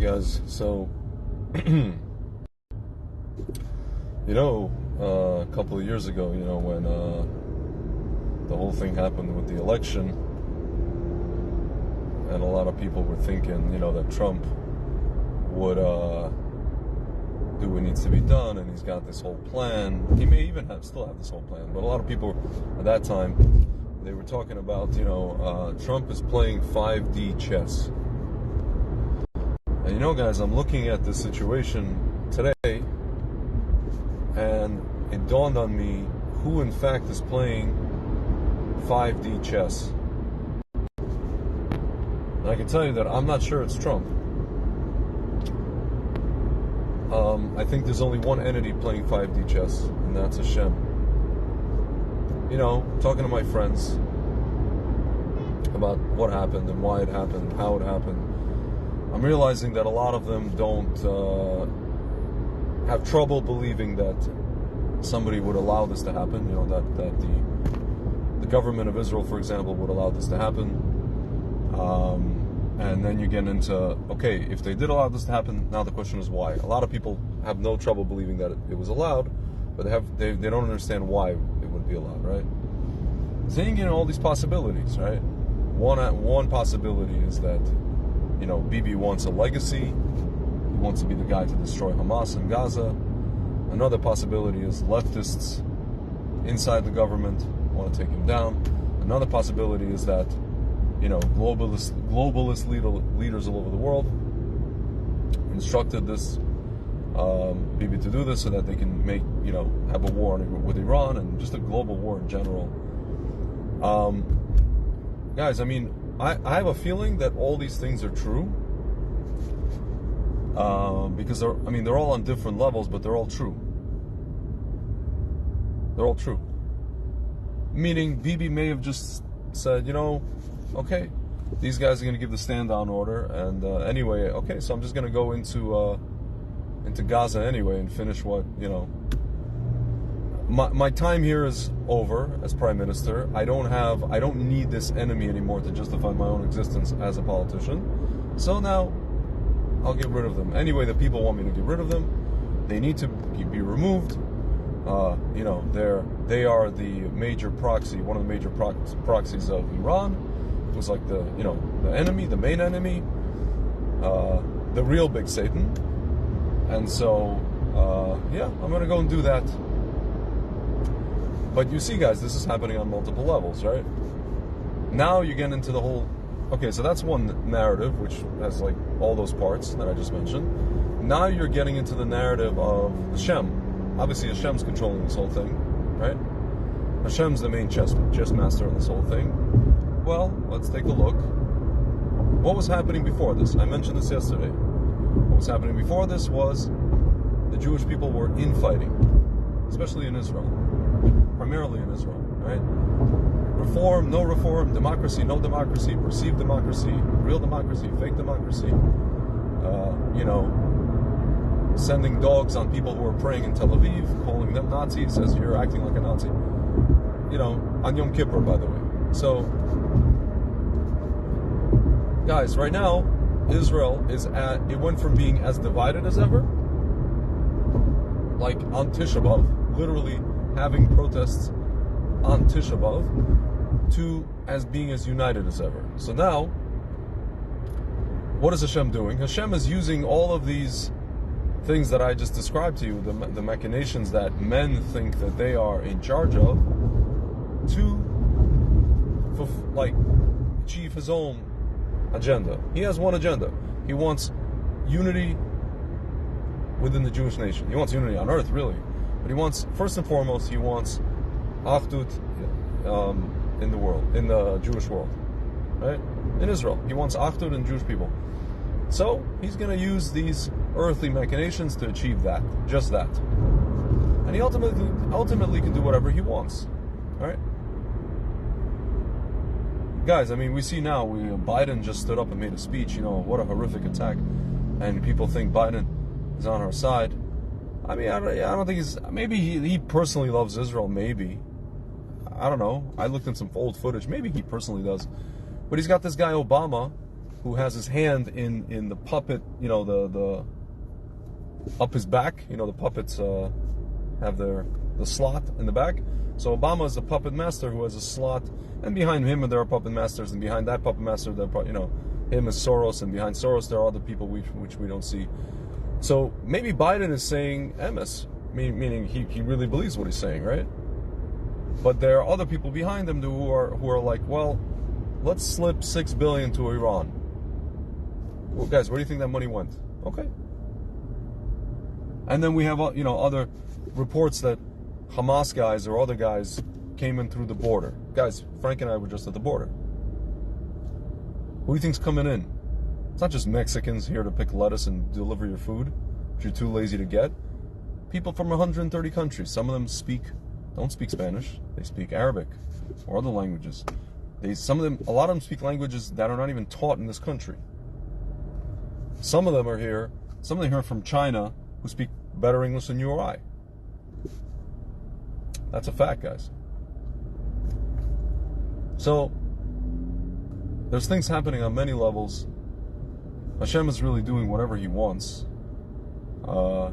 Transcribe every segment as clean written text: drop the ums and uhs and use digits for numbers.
guys. So, a couple of years ago, when the whole thing happened with the election, and a lot of people were thinking, that Trump would do what needs to be done, and he's got this whole plan. He may even still have this whole plan, but a lot of people at that time, they were talking about, Trump is playing 5D chess. And guys, I'm looking at this situation today, and it dawned on me who in fact is playing 5D chess. And I can tell you that I'm not sure it's Trump. I think there's only one entity playing 5D chess, and that's Hashem. Talking to my friends about what happened and why it happened, how it happened, I'm realizing that a lot of them don't have trouble believing that somebody would allow this to happen, that the government of Israel, for example, would allow this to happen. And then you get into, okay, if they did allow this to happen, now the question is why. A lot of people have no trouble believing that it was allowed, but they don't understand why it would be allowed, right? So then you get all these possibilities, right? One possibility is that, Bibi wants a legacy. He wants to be the guy to destroy Hamas in Gaza. Another possibility is leftists inside the government want to take him down. Another possibility is that, globalist leaders all over the world instructed this Bibi to do this so that they can have a war with Iran and just a global war in general. Guys, I have a feeling that all these things are true, because they're all on different levels, but they're all true. They're all true. Meaning, Bibi may have just said, okay, these guys are going to give the stand-down order, and anyway, okay, so I'm just going to go into Gaza anyway and finish what, My time here is over as Prime Minister. I don't need this enemy anymore to justify my own existence as a politician. So now, I'll get rid of them. Anyway, the people want me to get rid of them. They need to be removed. They are the major proxy, one of the major proxies of Iran. It was like the enemy, the main enemy, the real big Satan. And so, I'm going to go and do that. But you see, guys, this is happening on multiple levels, right? Now you get into the whole... Okay, so that's one narrative, which has, all those parts that I just mentioned. Now you're getting into the narrative of Hashem. Obviously, Hashem's controlling this whole thing, right? Hashem's the main chess master in this whole thing. Well, let's take a look. What was happening before this? I mentioned this yesterday. What was happening before this was the Jewish people were infighting, especially in Israel. Primarily in Israel, right? Reform, no reform, democracy, no democracy, perceived democracy, real democracy, fake democracy. Sending dogs on people who are praying in Tel Aviv, calling them Nazis as you're acting like a Nazi. On Yom Kippur, by the way. So, guys, right now, Israel it went from being as divided as ever, like on Tisha B'Av, literally having protests on Tisha B'Av, to as being as united as ever. So now, what is Hashem doing? Hashem is using all of these things that I just described to you, the machinations that men think that they are in charge of, to achieve his own agenda. He has one agenda. He wants unity within the Jewish nation. He wants unity on earth, really. But he wants, first and foremost, he wants Achdut in the world, in the Jewish world, right? In Israel. He wants Achdut in Jewish people. So, he's going to use these earthly machinations to achieve that, just that. And he ultimately can do whatever he wants, right? Guys, we see now, Biden just stood up and made a speech, what a horrific attack. And people think Biden is on our side. I don't think maybe he personally loves Israel, maybe. I don't know. I looked at some old footage. Maybe he personally does. But he's got this guy, Obama, who has his hand in the puppet, you know, the up his back. You know, the puppets have the slot in the back. So Obama is a puppet master who has a slot, and behind him there are puppet masters, and behind that puppet master, you know, him is Soros, and behind Soros there are other people which we don't see. So maybe Biden is saying emes, meaning he really believes what he's saying, right? But there are other people behind him who are like, well, let's slip $6 billion to Iran. Well, guys, where do you think that money went? Okay. And then we have, you know, other reports that Hamas guys or other guys came in through the border. Guys, Frank and I were just at the border. Who do you think's coming in? It's not just Mexicans here to pick lettuce and deliver your food, which you're too lazy to get. People from 130 countries. Some of them don't speak Spanish. They speak Arabic or other languages. A lot of them speak languages that are not even taught in this country. Some of them are here from China who speak better English than you or I. That's a fact, guys. So, there's things happening on many levels. Hashem is really doing whatever he wants.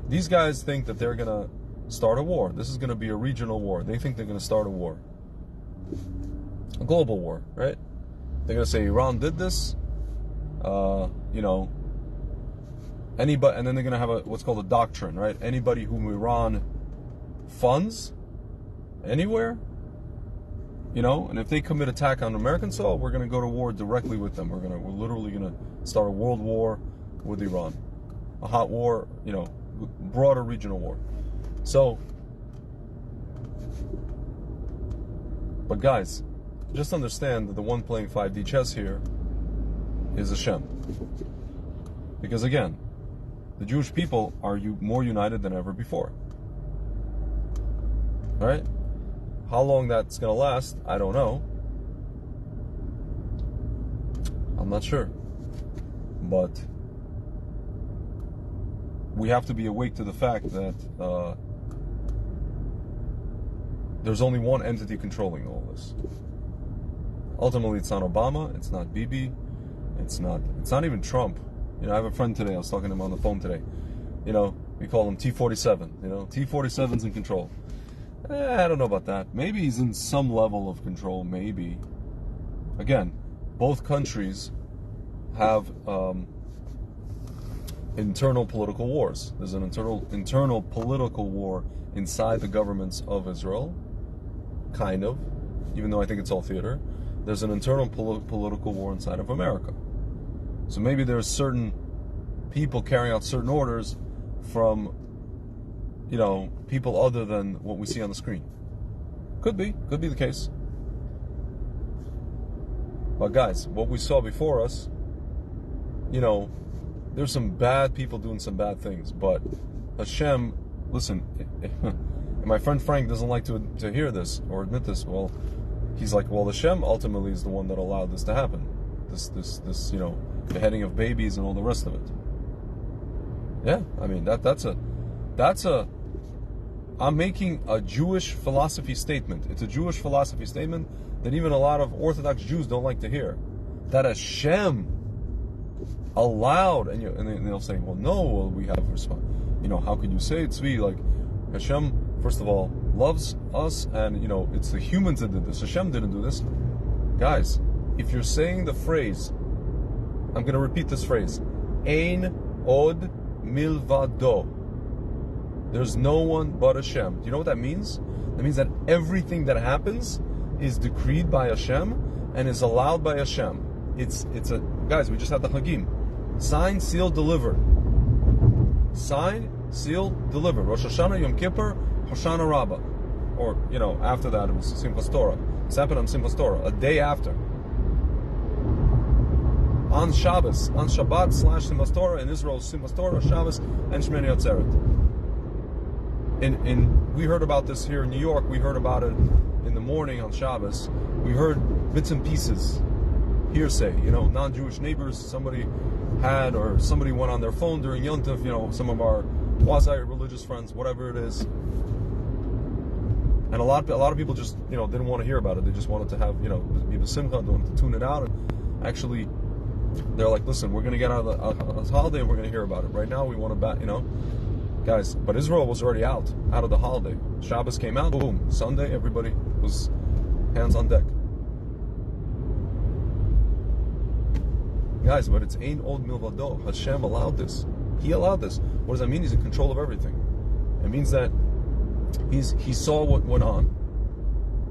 These guys think that they're going to start a war. This is going to be a regional war. They think they're going to start a war. A global war, right? They're going to say Iran did this. You know, anybody, and then they're going to have what's called a doctrine, right? Anybody whom Iran funds anywhere, you know, and if they commit attack on American soil, we're going to go to war directly with them. We're literally going to start a world war with Iran, a hot war, you know, broader regional war. So, but guys, just understand that the one playing 5D chess here is Hashem, because again, the Jewish people are more united than ever before. All right. How long that's going to last, I don't know. I'm not sure. But we have to be awake to the fact that there's only one entity controlling all this. Ultimately, it's not Obama, it's not Bibi, it's not even Trump. You know, I have a friend today, I was talking to him on the phone today. You know, we call him T-47. You know, T-47's in control. I don't know about that. Maybe he's in some level of control, maybe. Again, both countries have internal political wars. There's an internal political war inside the governments of Israel, kind of, even though I think it's all theater. There's an internal political war inside of America. So maybe there's certain people carrying out certain orders from, you know, people other than what we see on the screen. Could be the case. But guys, what we saw before us, you know, there's some bad people doing some bad things, but Hashem, listen, my friend Frank doesn't like to hear this or admit this. Well, he's like, well, Hashem ultimately is the one that allowed this to happen. This, you know, beheading of babies and all the rest of it. Yeah, I mean, that's a I'm making a Jewish philosophy statement. It's a Jewish philosophy statement that even a lot of Orthodox Jews don't like to hear. That Hashem allowed, and they'll say, well, no, well, we have response. You know, how can you say it, Tzvi? Like, Hashem, first of all, loves us, and, you know, it's the humans that did this. Hashem didn't do this. Guys, if you're saying the phrase, I'm going to repeat this phrase, Ein od milvado. There's no one but Hashem. Do you know what that means? That means that everything that happens is decreed by Hashem and is allowed by Hashem. Guys, we just had the Chagim. Sign, seal, deliver. Sign, seal, deliver. Rosh Hashanah, Yom Kippur, Hoshana Rabbah. Or, you know, after that it was Simchas Torah. It's happened on Simchas Torah, a day after. On Shabbos, on Shabbat / Simchas Torah, in Israel, Simchas Torah, Shabbos, and Shmini Atzeret. We heard about this here in New York. We heard about it in the morning on Shabbos. We heard bits and pieces, hearsay, you know, non-Jewish neighbors, somebody had, or somebody went on their phone during Yom Tov, you know, some of our quasi-religious friends, whatever it is. And a lot of people just, you know, didn't want to hear about it. They just wanted to have, you know, be the simcha, wanted to tune it out and actually They're like, listen, we're going to get out of this holiday and we're going to hear about it. Right now, we want to, guys, but Israel was already out of the holiday. Shabbos came out, boom. Sunday, everybody was hands on deck. Guys, but it's Ein Od Milvado. Hashem allowed this. He allowed this. What does that mean? He's in control of everything. It means that he saw what went on.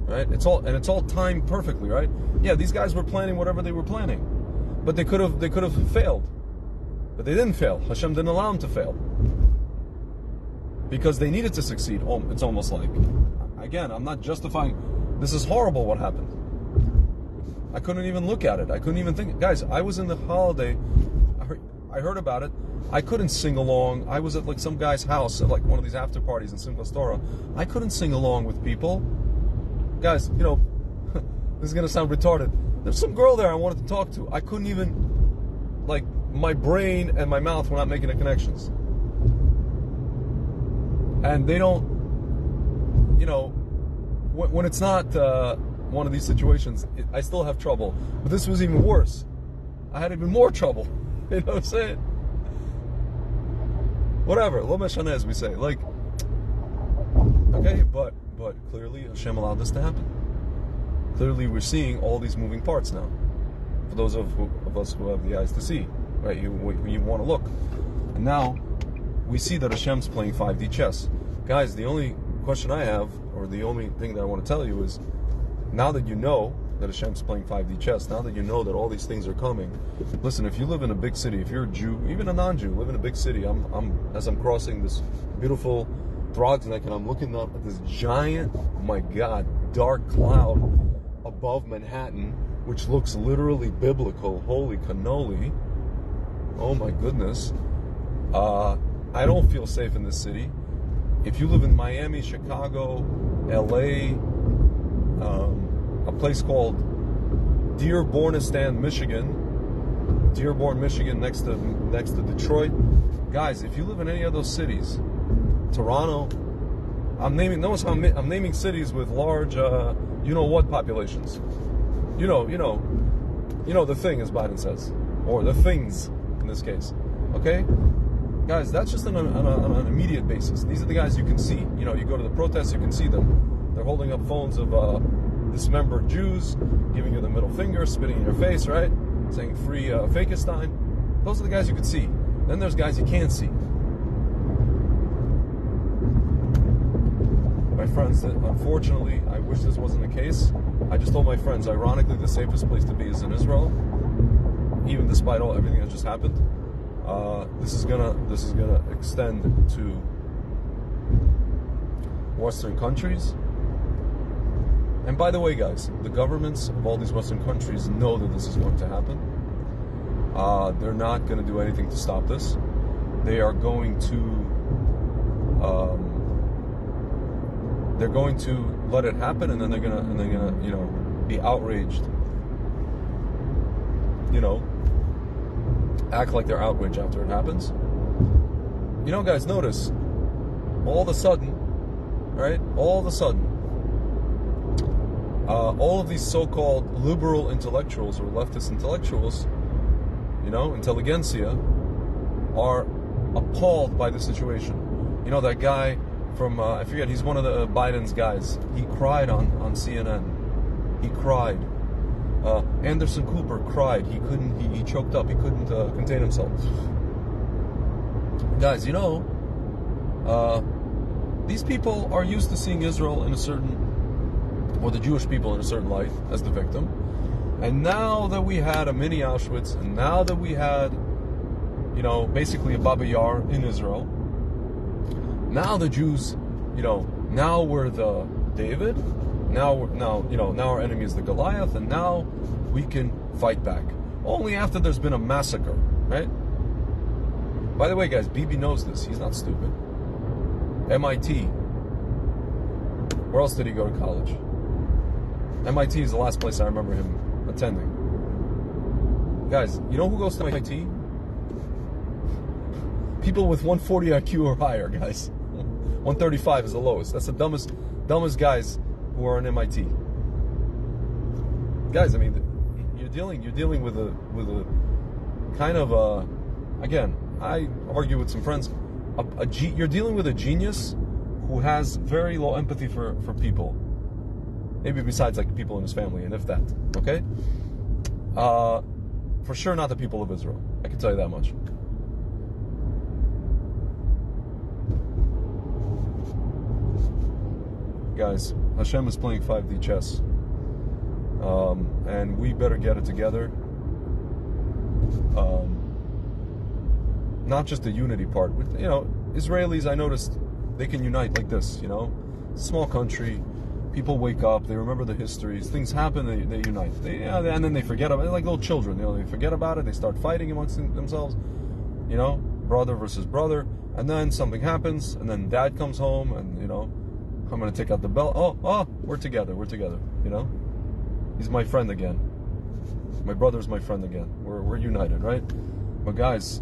Right? It's all timed perfectly, right? Yeah, these guys were planning whatever they were planning. But they could have failed. But they didn't fail. Hashem didn't allow them to fail. Because they needed to succeed. It's almost like, again, I'm not justifying, this is horrible what happened. I couldn't even look at it. I couldn't even think. Guys, I was in the holiday. I heard about it. I couldn't sing along. I was at like some guy's house at like one of these after parties in Simchas Torah. I couldn't sing along with people. Guys, this is going to sound retarded. There's some girl there I wanted to talk to. I couldn't even, like, my brain and my mouth were not making the connections. And they don't, when it's not one of these situations, I still have trouble. But this was even worse. I had even more trouble. You know what I'm saying? Whatever. Lo meshana, as we say. Like, okay, but clearly Hashem allowed this to happen. Clearly we're seeing all these moving parts now. For those of us who have the eyes to see, right? You want to look. And now we see that Hashem's playing 5D chess. Guys, the only question I have, or the only thing that I want to tell you is, now that you know that Hashem's playing 5D chess, now that you know that all these things are coming, listen, if you live in a big city, if you're a Jew, even a non-Jew, live in a big city, as I'm crossing this beautiful Throgsneck and I'm looking up at this giant, oh my God, dark cloud above Manhattan, which looks literally biblical. Holy cannoli. Oh my goodness. I don't feel safe in this city. If you live in Miami, Chicago, LA, a place called Dearbornistan, Michigan, Dearborn, Michigan, next to Detroit. Guys, if you live in any of those cities, Toronto, notice how I'm naming cities with large, what populations. The thing, as Biden says, or the things in this case. Okay, guys, that's just on an immediate basis. These are the guys you can see. You go to the protests, you can see them. They're holding up phones of dismembered Jews, giving you the middle finger, spitting in your face, right? Saying free Fakestein. Those are the guys you can see. Then there's guys you can't see. My friends, unfortunately, I wish this wasn't the case. I just told my friends, ironically, the safest place to be is in Israel, even despite everything that just happened. This is gonna extend to Western countries. And by the way, guys, the governments of all these Western countries know that this is going to happen. They're not going to do anything to stop this. They are going to they're going to let it happen, and then they're gonna be outraged. Act like they're outraged after it happens. Guys, notice all of a sudden, right? All of a sudden, all of these so-called liberal intellectuals or leftist intellectuals, intelligentsia, are appalled by the situation. That guy from, I forget, he's one of the Biden's guys. He cried on CNN. He cried. Anderson Cooper cried. He choked up. He couldn't contain himself. Guys, these people are used to seeing Israel in a certain, or the Jewish people in a certain light as the victim. And now that we had a mini Auschwitz, and now that we had, basically a Baba Yar in Israel, now the Jews, now we're the David, now our enemy is the Goliath, and now we can fight back. Only after there's been a massacre, right? By the way, guys, Bibi knows this. He's not stupid. MIT. Where else did he go to college? MIT is the last place I remember him attending. Guys, you know who goes to MIT? People with 140 IQ or higher, guys. 135 is the lowest. That's the dumbest guys who are in MIT. Guys, I mean, you're dealing with a kind of again, I argue with some friends. You're dealing with a genius who has very low empathy for people. Maybe besides like people in his family, and if that, okay? For sure not the people of Israel. I can tell you that much. Guys, Hashem is playing 5D chess. And we better get it together. Not just the unity part. You know, Israelis, I noticed, they can unite like this, you know? Small country, people wake up, they remember the histories, things happen, they unite. And then they forget about it, like little children, you know, they forget about it, they start fighting amongst themselves, you know, brother versus brother, and then something happens, and then dad comes home, and, you know, I'm going to take out the belt, oh, we're together, you know? He's my friend again. My brother's my friend again. We're united, right? But guys,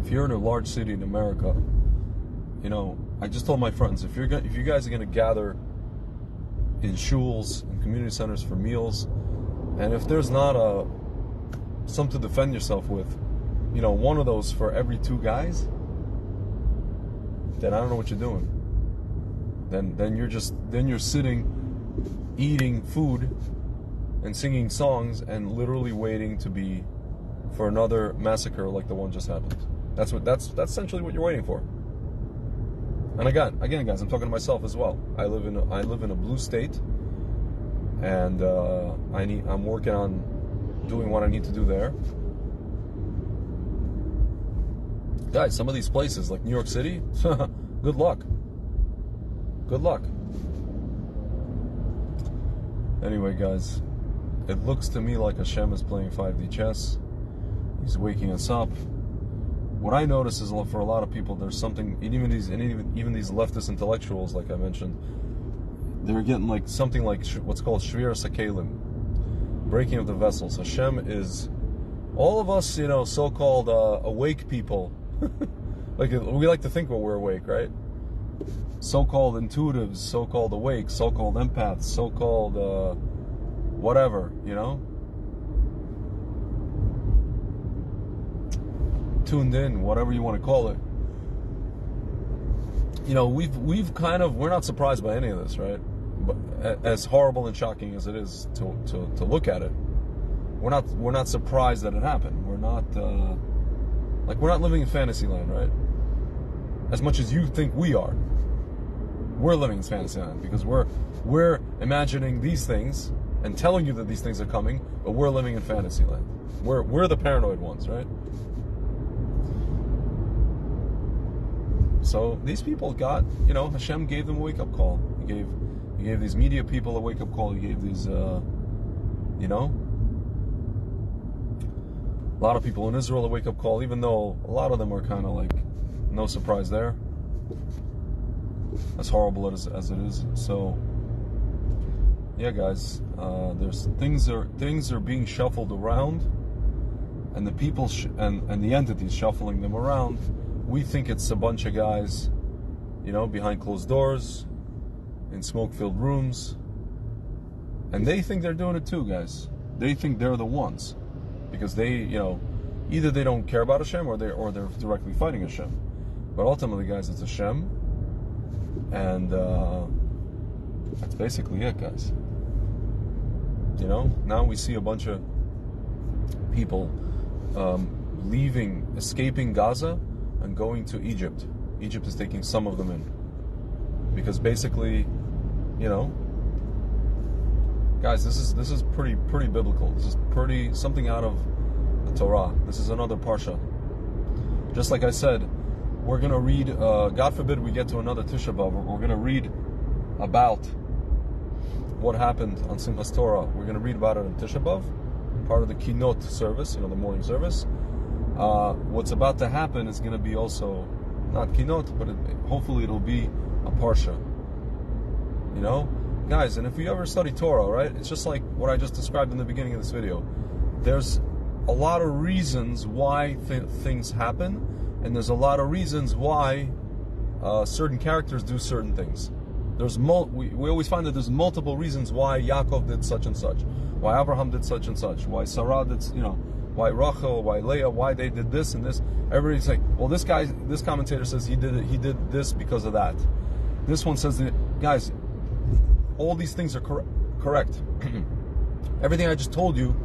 if you're in a large city in America, you know, I just told my friends, if you guys are going to gather in shuls and community centers for meals, and if there's not something to defend yourself with, you know, one of those for every 2 guys, then I don't know what you're doing. Then you're sitting, eating food and singing songs and literally waiting for another massacre like the one just happened. That's essentially what you're waiting for. And again, guys, I'm talking to myself as well. I live in a blue state, and I'm working on doing what I need to do there. Guys, some of these places like New York City, good luck. Good luck. Anyway, guys, it looks to me like Hashem is playing 5D chess. He's waking us up. What I notice is, for a lot of people, there's something, even these leftist intellectuals, like I mentioned, they're getting like something like what's called Shvir Sakelim, breaking of the vessels. Hashem is, all of us, you know, so-called awake people, like we like to think we're awake, right? So-called intuitives, so-called awake, so-called empaths, so-called whatever, you know? Tuned in, whatever you want to call it. You know, we've kind of, we're not surprised by any of this, right? But as horrible and shocking as it is to look at it, we're not surprised that it happened. We're not we're not living in fantasy land, right? As much as you think we are. We're living in fantasy land because we're imagining these things and telling you that these things are coming, but we're living in fantasy land. We're the paranoid ones, right? So these people got, you know, Hashem gave them a wake-up call. He gave these media people a wake-up call. He gave these, you know, a lot of people in Israel a wake-up call, even though a lot of them are kind of like, no surprise there. As horrible as it is. So, yeah, guys, there's things are being shuffled around, and the people and the entities shuffling them around. We think it's a bunch of guys, you know, behind closed doors, in smoke-filled rooms, and they think they're doing it too, guys. They think they're the ones, because they, you know, either they don't care about Hashem or they're directly fighting Hashem. But ultimately, guys, it's Hashem, and that's basically it, guys. You know, now we see a bunch of people escaping Gaza and going to Egypt. Egypt is taking some of them in. Because basically, you know, guys, this is pretty biblical. This is pretty something out of the Torah. This is another parsha. Just like I said, we're gonna read, God forbid we get to another Tisha B'Av, we're gonna read about what happened on Simchas Torah. We're gonna read about it on Tisha B'Av, part of the Kinot service, you know, the morning service. What's about to happen is going to be also not Kinot, but hopefully it'll be a Parsha. You know? Guys, and if you ever study Torah, right, it's just like what I just described in the beginning of this video. There's a lot of reasons why things happen, and there's a lot of reasons why certain characters do certain things. we always find that there's multiple reasons why Yaakov did such and such, why Abraham did such and such, why Sarah did, why Rachel, why Leah, why they did this and this. Everybody's like, well, this commentator says he did this because of that. This one says that, guys, all these things are correct. Everything I just told you,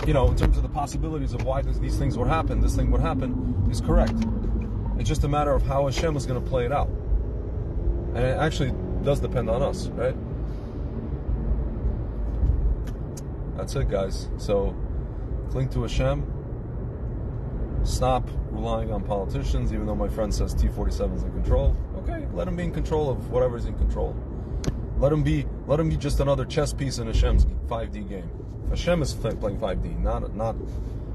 in terms of the possibilities of why these things would happen, this thing would happen, is correct. It's just a matter of how Hashem is going to play it out. And it actually does depend on us, right? That's it, guys. So, cling to Hashem. Stop relying on politicians, even though my friend says T-47 is in control. Okay, let him be in control of whatever is in control. Let him be just another chess piece in Hashem's 5D game. Hashem is playing 5D, not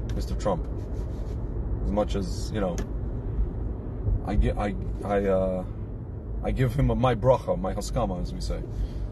Mr. Trump. As much as, I give him my bracha, my haskama, as we say.